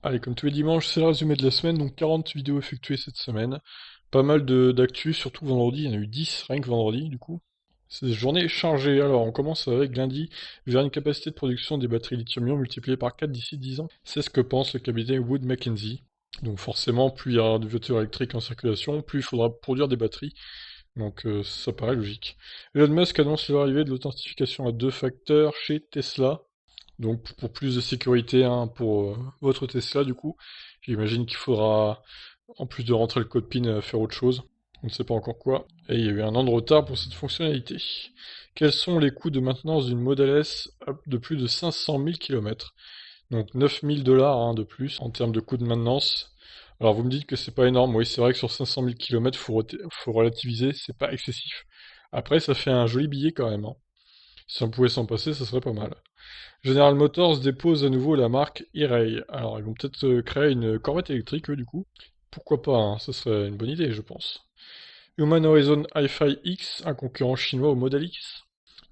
Allez, comme tous les dimanches, c'est le résumé de la semaine, donc 40 vidéos effectuées cette semaine. Pas mal d'actu, surtout vendredi, il y en a eu 10, rien que vendredi, du coup. C'est des journées chargées. Alors, on commence avec lundi, vers une capacité de production des batteries lithium-ion multipliée par 4 d'ici 10 ans. C'est ce que pense le cabinet Wood Mackenzie. Donc forcément, plus il y aura de voitures électriques en circulation, plus il faudra produire des batteries. Donc ça paraît logique. Elon Musk annonce l'arrivée de l'authentification à deux facteurs chez Tesla. Donc pour plus de sécurité hein, pour votre Tesla du coup, j'imagine qu'il faudra, en plus de rentrer le code PIN, faire autre chose. On ne sait pas encore quoi. Et il y a eu un an de retard pour cette fonctionnalité. Quels sont les coûts de maintenance d'une Model S de plus de 500 000 km? Donc 9 000 dollars hein, de plus en termes de coûts de maintenance. Alors vous me dites que c'est pas énorme. Oui, c'est vrai que sur 500 000 km, faut relativiser, c'est pas excessif. Après, ça fait un joli billet quand même, hein. Si on pouvait s'en passer, ça serait pas mal. General Motors dépose à nouveau la marque E-Ray. Alors, ils vont peut-être créer une Corvette électrique, eux, du coup. Pourquoi pas, hein, ça serait une bonne idée, je pense. Human Horizon Hi-Fi X, un concurrent chinois au Model X.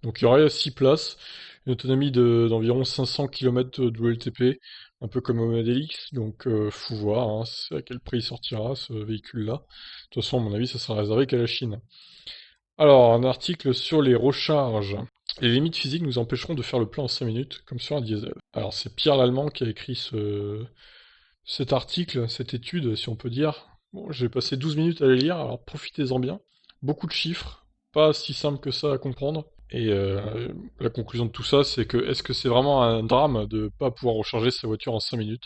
Donc, il y aurait 6 places, une autonomie d'environ 500 km de WLTP, un peu comme au Model X. Donc, faut voir hein, à quel prix il sortira, ce véhicule-là. De toute façon, à mon avis, ça sera réservé qu'à la Chine. Alors, un article sur les recharges. Les limites physiques nous empêcheront de faire le plein en 5 minutes, comme sur un diesel. Alors, c'est Pierre Lallemand qui a écrit cet article, cette étude, si on peut dire. Bon, j'ai passé 12 minutes à les lire, alors profitez-en bien. Beaucoup de chiffres, pas si simple que ça à comprendre. Et la conclusion de tout ça, c'est que est-ce que c'est vraiment un drame de pas pouvoir recharger sa voiture en 5 minutes?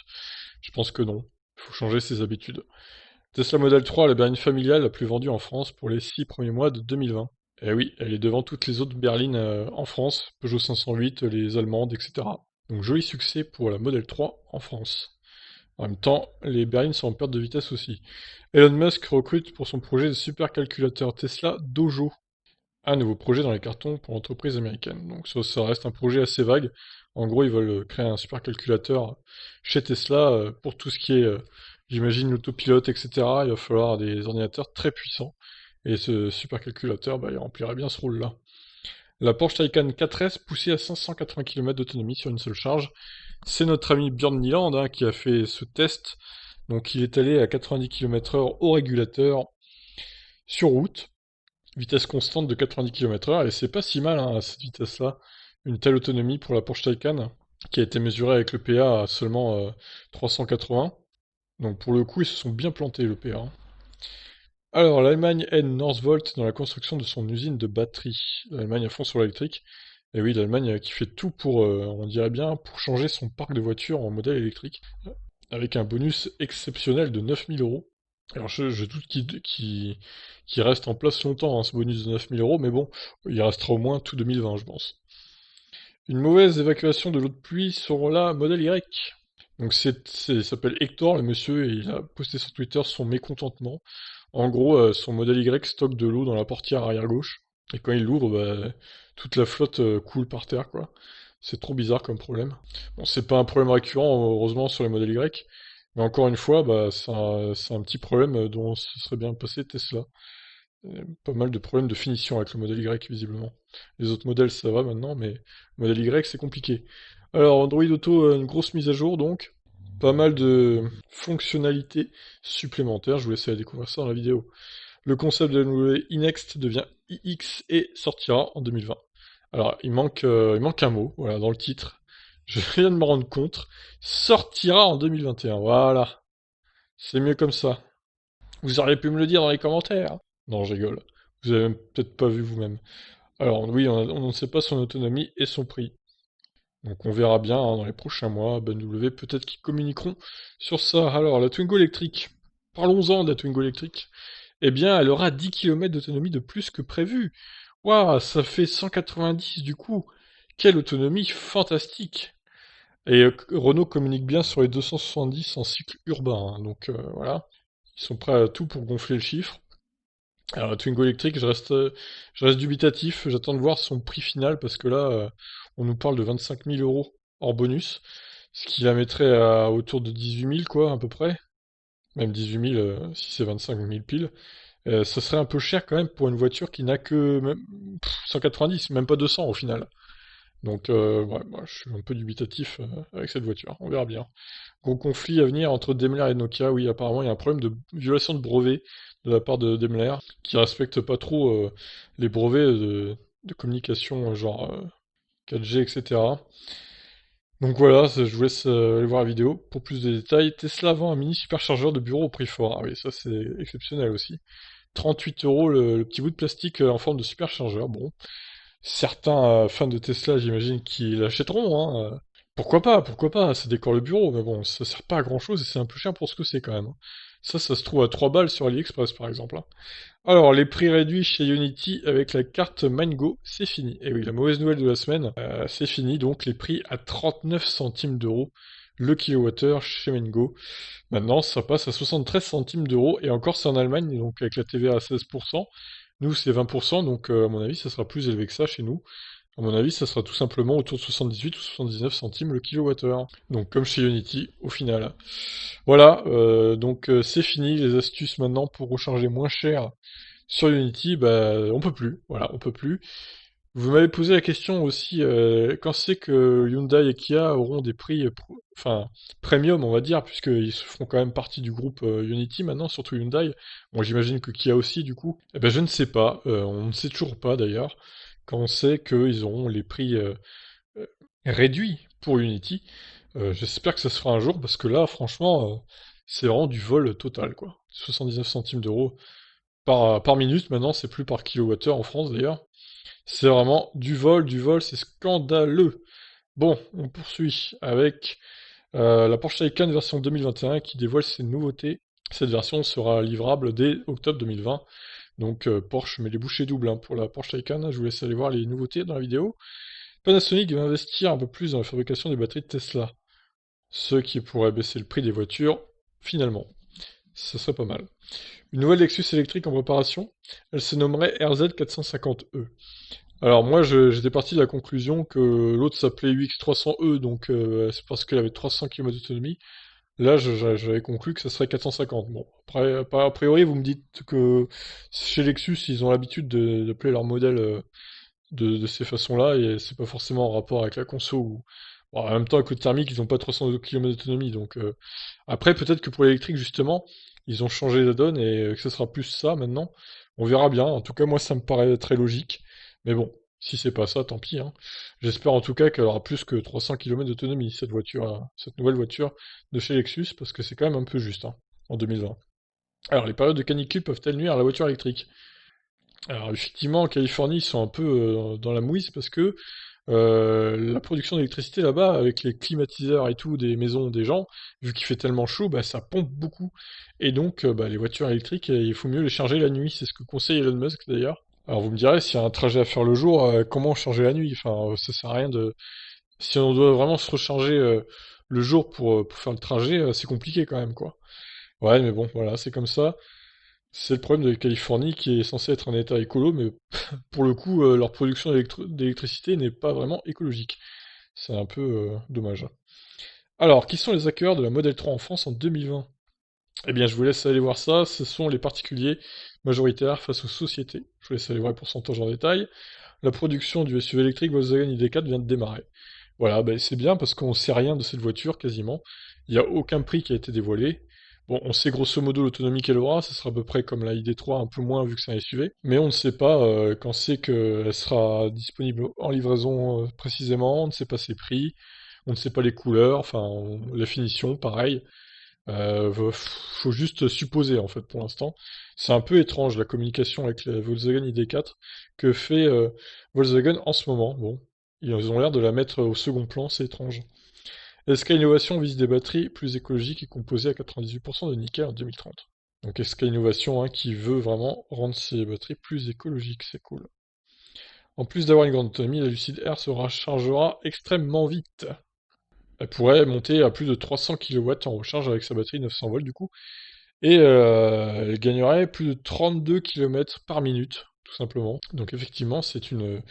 Je pense que non. Il faut changer ses habitudes. Tesla Model 3, la berline familiale la plus vendue en France pour les 6 premiers mois de 2020. Eh oui, elle est devant toutes les autres berlines en France, Peugeot 508, les allemandes, etc. Donc joli succès pour la Model 3 en France. En même temps, les berlines sont en perte de vitesse aussi. Elon Musk recrute pour son projet de supercalculateur Tesla Dojo. Un nouveau projet dans les cartons pour l'entreprise américaine. Donc ça reste un projet assez vague. En gros, ils veulent créer un supercalculateur chez Tesla pour tout ce qui est, j'imagine, l'autopilote, etc. Il va falloir des ordinateurs très puissants. Et ce supercalculateur, bah, il remplirait bien ce rôle-là. La Porsche Taycan 4S poussée à 580 km d'autonomie sur une seule charge. C'est notre ami Björn Nyland hein, qui a fait ce test. Donc il est allé à 90 km/h au régulateur sur route. Vitesse constante de 90 km/h, et c'est pas si mal hein, à cette vitesse-là. Une telle autonomie pour la Porsche Taycan, qui a été mesurée avec le PA à seulement 380. Donc pour le coup, ils se sont bien plantés le PA, hein. Alors, l'Allemagne aide Northvolt dans la construction de son usine de batterie. L'Allemagne à fond sur l'électrique. Et oui, l'Allemagne qui fait tout pour, on dirait bien, pour changer son parc de voitures en modèle électrique, avec un bonus exceptionnel de 9000 euros. Alors je doute qu'il reste en place longtemps, hein, ce bonus de 9000 euros, mais bon, il restera au moins tout 2020, je pense. Une mauvaise évacuation de l'eau de pluie sur la Model Y. Donc il s'appelle Hector, le monsieur, et il a posté sur Twitter son mécontentement. En gros, son Model Y stocke de l'eau dans la portière arrière gauche, et quand il l'ouvre, bah, toute la flotte coule par terre, quoi. C'est trop bizarre comme problème. Bon, c'est pas un problème récurrent, heureusement, sur les Model Y, mais encore une fois, bah, c'est un petit problème dont ce serait bien passé Tesla. Pas mal de problèmes de finition avec le modèle Y, visiblement. Les autres modèles, ça va maintenant, mais le modèle Y, c'est compliqué. Alors, Android Auto, une grosse mise à jour, donc. Pas mal de fonctionnalités supplémentaires, je vous laisse aller découvrir ça dans la vidéo. Le concept de la nouvelle iNext devient iX et sortira en 2020. Alors, il manque un mot, voilà, dans le titre. Je viens de me rendre compte. Sortira en 2021, voilà. C'est mieux comme ça. Vous auriez pu me le dire dans les commentaires. Non, je rigole. Vous avez peut-être pas vu vous-même. Alors oui, on ne sait pas son autonomie et son prix. Donc on verra bien hein, dans les prochains mois. BMW peut-être qu'ils communiqueront sur ça. Alors la Twingo électrique. Parlons-en de la Twingo électrique. Eh bien, elle aura 10 km d'autonomie de plus que prévu. Waouh, ça fait 190 du coup. Quelle autonomie fantastique. Et Renault communique bien sur les 270 en cycle urbain, hein. Donc voilà, ils sont prêts à tout pour gonfler le chiffre. Alors, la Twingo électrique, je reste dubitatif. J'attends de voir son prix final parce que là, on nous parle de 25 000 euros hors bonus, ce qui la mettrait à autour de 18 000, quoi, à peu près. Même 18 000 si c'est 25 000 piles. Ça serait un peu cher quand même pour une voiture qui n'a que 190, même pas 200 au final. Donc, ouais, moi, je suis un peu dubitatif avec cette voiture. On verra bien. Gros conflit à venir entre Daimler et Nokia. Oui, apparemment, il y a un problème de violation de brevet de la part de Daimler, qui respecte pas trop les brevets de communication, genre 4G, etc. Donc voilà, je vous laisse aller voir la vidéo pour plus de détails. Tesla vend un mini superchargeur de bureau au prix fort. Ah oui, ça c'est exceptionnel aussi. 38 euros le petit bout de plastique en forme de superchargeur. Bon, certains fans de Tesla, j'imagine, qui l'achèteront, hein. Pourquoi pas, ça décore le bureau, mais bon, ça sert pas à grand chose et c'est un peu cher pour ce que c'est quand même, hein. Ça se trouve à 3 balles sur AliExpress par exemple, hein. Alors, les prix réduits chez Unity avec la carte Mango, c'est fini. Et oui, la mauvaise nouvelle de la semaine, c'est fini, donc les prix à 39 centimes d'euros le kilowattheure chez Mango. Maintenant, ça passe à 73 centimes d'euros, et encore c'est en Allemagne, donc avec la TVA à 16%. Nous, c'est 20%, donc à mon avis, ça sera plus élevé que ça chez nous. À mon avis, ça sera tout simplement autour de 78 ou 79 centimes le kilowattheure. Donc comme chez Unity, au final. Voilà, donc c'est fini les astuces maintenant pour recharger moins cher sur Unity, bah on peut plus, voilà, on peut plus. Vous m'avez posé la question aussi, quand c'est que Hyundai et Kia auront des prix, enfin, premium, on va dire, puisqu'ils font quand même partie du groupe Unity maintenant, surtout Hyundai. Bon, j'imagine que Kia aussi, du coup. Eh ben, je ne sais pas, on ne sait toujours pas d'ailleurs, quand on sait qu'ils auront les prix euh, réduits pour Unity. J'espère que ça se fera un jour, parce que là, franchement, c'est vraiment du vol total, quoi. 79 centimes d'euros par minute, maintenant, c'est plus par kilowattheure en France d'ailleurs. C'est vraiment du vol, c'est scandaleux. Bon, on poursuit avec la Porsche Taycan version 2021 qui dévoile ses nouveautés. Cette version sera livrable dès octobre 2020. Donc Porsche met les bouchées doubles hein, pour la Porsche Taycan. Je vous laisse aller voir les nouveautés dans la vidéo. Panasonic va investir un peu plus dans la fabrication des batteries de Tesla, ce qui pourrait baisser le prix des voitures, finalement. Ça serait pas mal. Une nouvelle Lexus électrique en préparation. Elle se nommerait RZ450E. Alors moi, j'étais parti de la conclusion que l'autre s'appelait UX300E, donc c'est parce qu'elle avait 300 km d'autonomie. Là, j'avais conclu que ça serait 450. Bon, après, a priori, vous me dites que chez Lexus, ils ont l'habitude d'appeler leur modèle de ces façons-là, et c'est pas forcément en rapport avec la conso. Bon, en même temps, avec le thermique, ils n'ont pas 300 km d'autonomie, donc... Après, peut-être que pour l'électrique, justement, ils ont changé la donne, et que ce sera plus ça, maintenant. On verra bien. En tout cas, moi, ça me paraît très logique. Mais bon, si c'est pas ça, tant pis, hein. J'espère en tout cas qu'elle aura plus que 300 km d'autonomie, cette voiture, cette nouvelle voiture de chez Lexus, parce que c'est quand même un peu juste, hein, en 2020. Alors, les périodes de canicule peuvent-elles nuire à la voiture électrique? Alors effectivement, en Californie, ils sont un peu dans la mouise parce que la production d'électricité là-bas, avec les climatiseurs et tout des maisons des gens, vu qu'il fait tellement chaud, bah, ça pompe beaucoup. Et donc, bah, les voitures électriques, il faut mieux les charger la nuit. C'est ce que conseille Elon Musk d'ailleurs. Alors vous me direz, s'il y a un trajet à faire le jour, comment charger la nuit? Enfin, ça sert à rien de... Si on doit vraiment se recharger le jour pour faire le trajet, c'est compliqué quand même, quoi. Ouais, mais bon, voilà, c'est comme ça. C'est le problème de la Californie qui est censé être un état écolo, mais pour le coup, leur production d'électricité n'est pas vraiment écologique. C'est un peu dommage. Alors, qui sont les acquéreurs de la Model 3 en France en 2020? Eh bien, je vous laisse aller voir ça. Ce sont les particuliers majoritaires face aux sociétés. Je vous laisse aller voir les pourcentages en détail. La production du SUV électrique Volkswagen ID4 vient de démarrer. Voilà, ben c'est bien parce qu'on sait rien de cette voiture quasiment. Il n'y a aucun prix qui a été dévoilé. Bon, on sait grosso modo l'autonomie qu'elle aura, ce sera à peu près comme la ID3, un peu moins vu que c'est un SUV. Mais on ne sait pas quand c'est qu'elle sera disponible en livraison précisément, on ne sait pas ses prix, on ne sait pas les couleurs, enfin la finition, pareil. Faut juste supposer en fait pour l'instant. C'est un peu étrange la communication avec la Volkswagen ID4 que fait Volkswagen en ce moment. Bon, ils ont l'air de la mettre au second plan, c'est étrange. SK Innovation vise des batteries plus écologiques et composées à 98% de nickel en 2030. Donc SK Innovation hein, qui veut vraiment rendre ses batteries plus écologiques, c'est cool. En plus d'avoir une grande autonomie, la Lucid Air se rechargera extrêmement vite. Elle pourrait monter à plus de 300 kW en recharge avec sa batterie 900 volts du coup, et elle gagnerait plus de 32 km par minute, tout simplement. Donc effectivement, c'est une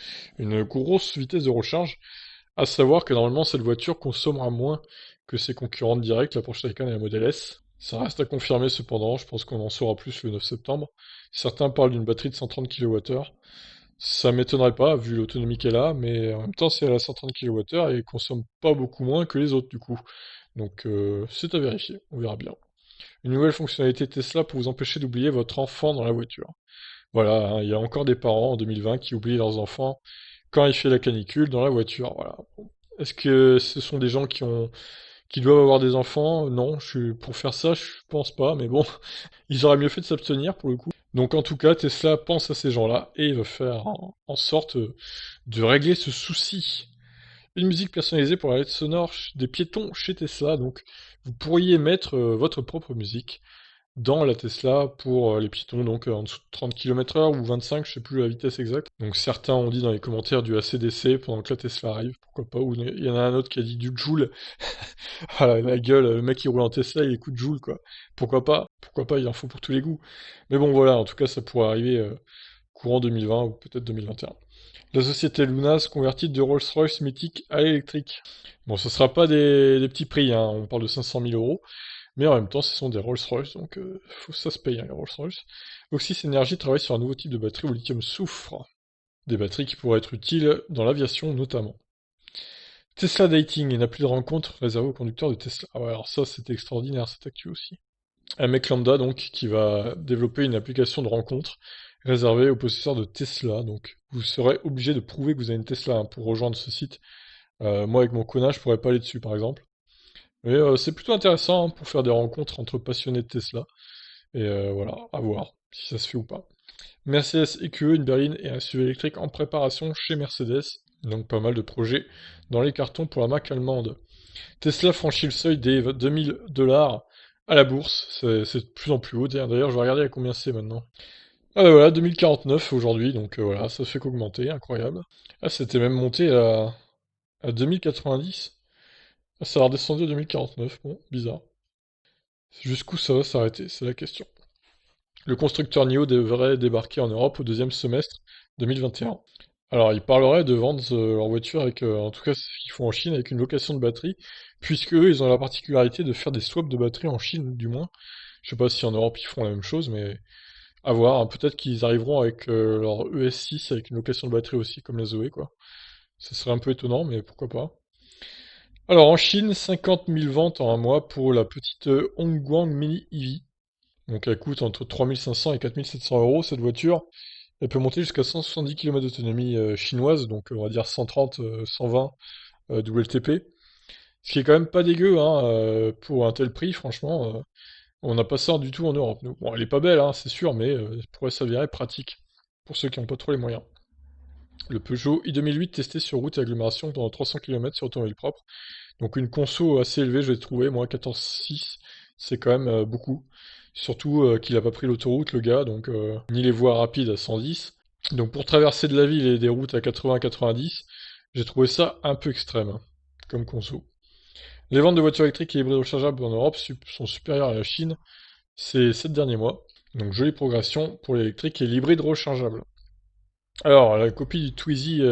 grosse vitesse de recharge, à savoir que normalement cette voiture consommera moins que ses concurrentes directes, la Porsche Taycan et la Model S. Ça reste à confirmer cependant, je pense qu'on en saura plus le 9 septembre. Certains parlent d'une batterie de 130 kWh. Ça m'étonnerait pas, vu l'autonomie qu'elle a, mais en même temps, si elle a 130 kWh, elle consomme pas beaucoup moins que les autres, du coup. Donc, c'est à vérifier, on verra bien. Une nouvelle fonctionnalité Tesla pour vous empêcher d'oublier votre enfant dans la voiture. Voilà, hein, il y a encore des parents en 2020 qui oublient leurs enfants quand il fait la canicule dans la voiture. Voilà. Bon. Est-ce que ce sont des gens qui doivent avoir des enfants? Non, pour faire ça, je pense pas, mais bon, ils auraient mieux fait de s'abstenir pour le coup. Donc en tout cas, Tesla pense à ces gens-là et va faire en sorte de régler ce souci. Une musique personnalisée pour la lettre sonore des piétons chez Tesla, donc vous pourriez mettre votre propre musique dans la Tesla pour les piétons, donc en dessous de 30 km/h ou 25, je sais plus la vitesse exacte. Donc certains ont dit dans les commentaires du ACDC pendant que la Tesla arrive, pourquoi pas, ou il y en a un autre qui a dit du Joule. Ah la gueule, le mec qui roule en Tesla, il écoute Joule, quoi. Pourquoi pas, il en faut pour tous les goûts. Mais bon voilà, en tout cas ça pourrait arriver courant 2020 ou peut-être 2021. La société Luna se convertit de Rolls-Royce mythique à l'électrique. Bon, ce sera pas des petits prix, hein, on parle de 500 000 euros, mais en même temps, ce sont des Rolls-Royce, donc ça se paye, hein, les Rolls-Royce. Oxys Energy travaille sur un nouveau type de batterie au lithium-soufre. Des batteries qui pourraient être utiles dans l'aviation notamment. Tesla Dating, il n'a plus de rencontres réservées aux conducteurs de Tesla. Ah ouais, alors ça, c'était extraordinaire, cette actu aussi. Un mec lambda, donc, qui va développer une application de rencontre réservée aux possesseurs de Tesla. Donc, vous serez obligé de prouver que vous avez une Tesla hein, pour rejoindre ce site. Moi, avec mon Kona, je pourrais pas aller dessus, par exemple. Mais c'est plutôt intéressant hein, pour faire des rencontres entre passionnés de Tesla. Et voilà, à voir si ça se fait ou pas. Mercedes EQE, une berline et un SUV électrique en préparation chez Mercedes. Donc pas mal de projets dans les cartons pour la marque allemande. Tesla franchit le seuil des 2000 dollars à la bourse. C'est de plus en plus haut. D'ailleurs, je vais regarder à combien c'est maintenant. Ah bah voilà, 2049 aujourd'hui, donc voilà, ça fait qu'augmenter, incroyable. Ah, c'était même monté à 2090. Ah, ça a redescendu à 2049, bon, bizarre. Jusqu'où ça va s'arrêter, c'est la question. Le constructeur NIO devrait débarquer en Europe au deuxième semestre 2021. Alors, ils parleraient de vendre leur voiture avec, en tout cas, ce qu'ils font en Chine, avec une location de batterie, puisque eux, ils ont la particularité de faire des swaps de batterie en Chine, du moins. Je sais pas si en Europe ils font la même chose, mais à voir, hein. Peut-être qu'ils arriveront avec leur ES6 avec une location de batterie aussi, comme la Zoé, quoi. Ça serait un peu étonnant, mais pourquoi pas. Alors, en Chine, 50 000 ventes en un mois pour la petite Hongguang Mini EV. Donc, elle coûte entre 3500 et 4700 euros, cette voiture. Elle peut monter jusqu'à 170 km d'autonomie chinoise, donc on va dire 130, 120 WLTP. Ce qui est quand même pas dégueu hein, pour un tel prix, franchement. On n'a pas ça du tout en Europe. Nous. Bon, elle est pas belle, hein, c'est sûr, mais elle pourrait s'avérer pratique pour ceux qui n'ont pas trop les moyens. Le Peugeot i2008 testé sur route et agglomération pendant 300 km sur automobile propre. Donc une conso assez élevée, je l'ai trouvé, moi 14,6, c'est quand même beaucoup. Surtout qu'il n'a pas pris l'autoroute, le gars, donc ni les voies rapides à 110. Donc pour traverser de la ville et des routes à 80-90, j'ai trouvé ça un peu extrême, hein, comme conso. Les ventes de voitures électriques et hybrides rechargeables en Europe sont supérieures à la Chine ces 7 derniers mois. Donc jolie progression pour l'électrique et l'hybride rechargeable. Alors la copie du Twizy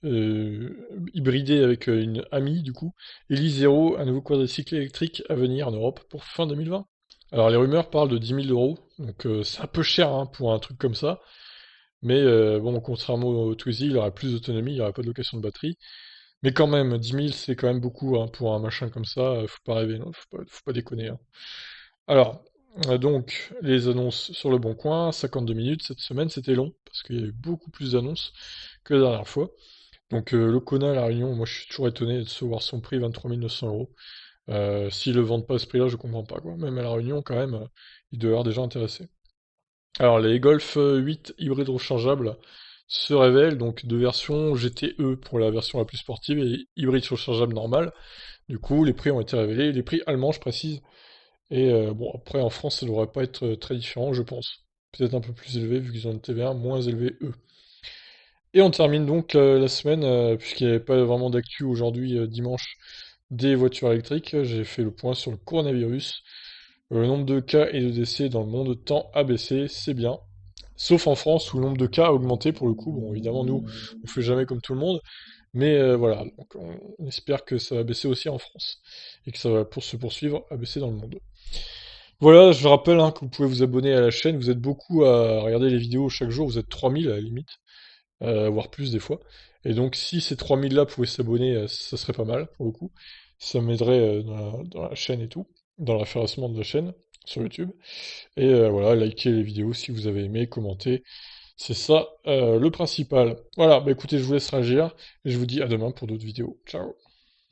hybridé avec une AMI du coup, Elise Zero, un nouveau quadricycle électrique à venir en Europe pour fin 2020. Alors les rumeurs parlent de 10 000 euros, donc c'est un peu cher hein, pour un truc comme ça. Mais bon, contrairement au Twizy, il aurait plus d'autonomie, il n'y aurait pas de location de batterie. Mais quand même, 10 000, c'est quand même beaucoup hein, pour un machin comme ça. Faut pas rêver, non, faut pas déconner. Hein. Alors, donc, les annonces sur le Bon Coin, 52 minutes cette semaine, c'était long, parce qu'il y a eu beaucoup plus d'annonces que la dernière fois. Donc, le Kona à La Réunion, moi je suis toujours étonné de se voir son prix, 23 900 euros. S'ils le vendent pas à ce prix-là, je comprends pas, quoi. Même à La Réunion, quand même, il doit y avoir des gens intéressés. Alors, les Golf 8 hybrides rechargeables se révèlent, donc deux versions GTE pour la version la plus sportive et hybride rechargeable normale. Du coup, les prix ont été révélés, les prix allemands, je précise. Et bon, après, en France, ça devrait pas être très différent, je pense. Peut-être un peu plus élevé, vu qu'ils ont une TVA moins élevée, eux. Et on termine donc la semaine, puisqu'il n'y avait pas vraiment d'actu aujourd'hui, dimanche, des voitures électriques. J'ai fait le point sur le coronavirus. Le nombre de cas et de décès dans le monde tend à baisser, c'est bien. Sauf en France, où le nombre de cas a augmenté pour le coup. Bon, évidemment, nous, on fait jamais comme tout le monde. Mais voilà, donc on espère que ça va baisser aussi en France. Et que ça va pour se poursuivre à baisser dans le monde. Voilà, je rappelle hein, que vous pouvez vous abonner à la chaîne. Vous êtes beaucoup à regarder les vidéos chaque jour. Vous êtes 3000 à la limite. voire plus des fois. Et donc si ces 3000 là pouvaient s'abonner, ça serait pas mal pour le coup. Ça m'aiderait dans la chaîne et tout, dans le référencement de la chaîne sur YouTube. Et voilà, likez les vidéos si vous avez aimé, commentez. C'est ça le principal. Voilà, bah écoutez, je vous laisse réagir et je vous dis à demain pour d'autres vidéos. Ciao!